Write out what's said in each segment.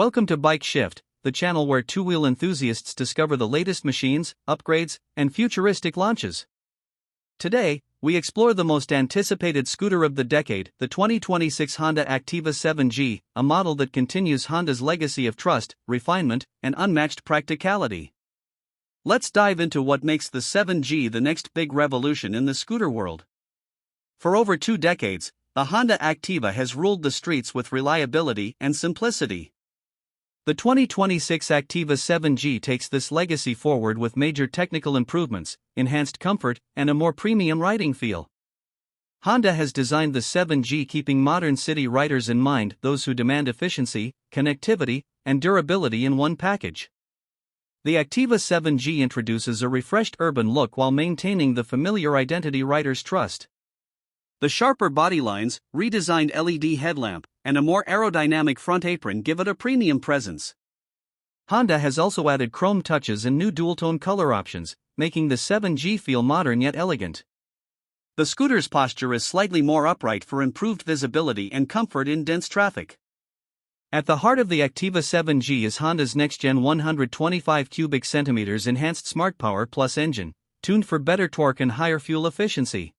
Welcome to Bike Shift, the channel where two-wheel enthusiasts discover the latest machines, upgrades, and futuristic launches. Today, we explore the most anticipated scooter of the decade, the 2026 Honda Activa 7G, a model that continues Honda's legacy of trust, refinement, and unmatched practicality. Let's dive into what makes the 7G the next big revolution in the scooter world. For over 2 decades, the Honda Activa has ruled the streets with reliability and simplicity. The 2026 Activa 7G takes this legacy forward with major technical improvements, enhanced comfort, and a more premium riding feel. Honda has designed the 7G keeping modern city riders in mind, those who demand efficiency, connectivity, and durability in one package. The Activa 7G introduces a refreshed urban look while maintaining the familiar identity riders trust. The sharper body lines, redesigned LED headlamp, and a more aerodynamic front apron give it a premium presence. Honda has also added chrome touches and new dual-tone color options, making the 7G feel modern yet elegant. The scooter's posture is slightly more upright for improved visibility and comfort in dense traffic. At the heart of the Activa 7G is Honda's next-gen 125 cubic centimeters enhanced Smart Power Plus engine, tuned for better torque and higher fuel efficiency.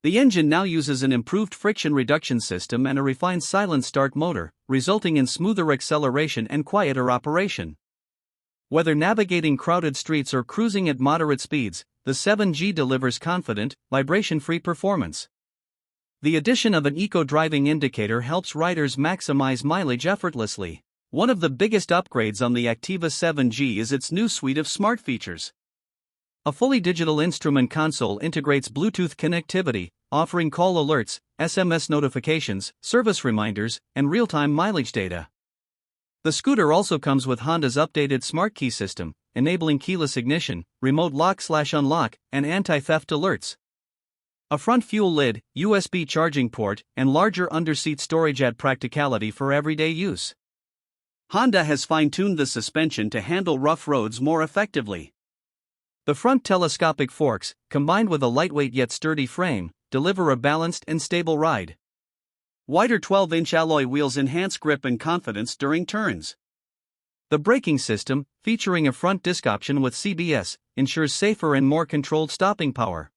The engine now uses an improved friction reduction system and a refined silent start motor, resulting in smoother acceleration and quieter operation. Whether navigating crowded streets or cruising at moderate speeds, the 7G delivers confident, vibration-free performance. The addition of an eco-driving indicator helps riders maximize mileage effortlessly. One of the biggest upgrades on the Activa 7G is its new suite of smart features. A fully digital instrument console integrates Bluetooth connectivity, offering call alerts, SMS notifications, service reminders, and real-time mileage data. The scooter also comes with Honda's updated Smart Key system, enabling keyless ignition, remote lock/unlock, and anti-theft alerts. A front fuel lid, USB charging port, and larger under-seat storage add practicality for everyday use. Honda has fine-tuned the suspension to handle rough roads more effectively. The front telescopic forks, combined with a lightweight yet sturdy frame, deliver a balanced and stable ride. Wider 12-inch alloy wheels enhance grip and confidence during turns. The braking system, featuring a front disc option with CBS, ensures safer and more controlled stopping power.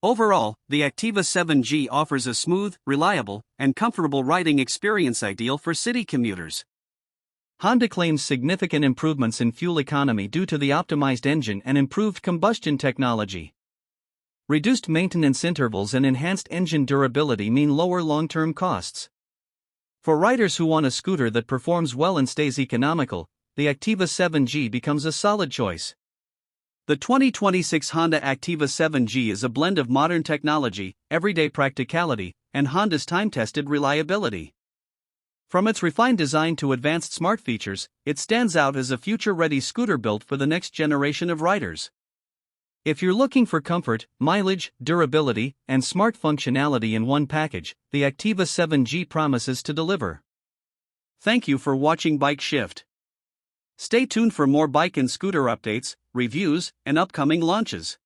Overall, the Activa 7G offers a smooth, reliable, and comfortable riding experience ideal for city commuters. Honda claims significant improvements in fuel economy due to the optimized engine and improved combustion technology. Reduced maintenance intervals and enhanced engine durability mean lower long-term costs. For riders who want a scooter that performs well and stays economical, the Activa 7G becomes a solid choice. The 2026 Honda Activa 7G is a blend of modern technology, everyday practicality, and Honda's time-tested reliability. From its refined design to advanced smart features, it stands out as a future-ready scooter built for the next generation of riders. If you're looking for comfort, mileage, durability, and smart functionality in one package, the Activa 7G promises to deliver. Thank you for watching Bike Shift. Stay tuned for more bike and scooter updates, reviews, and upcoming launches.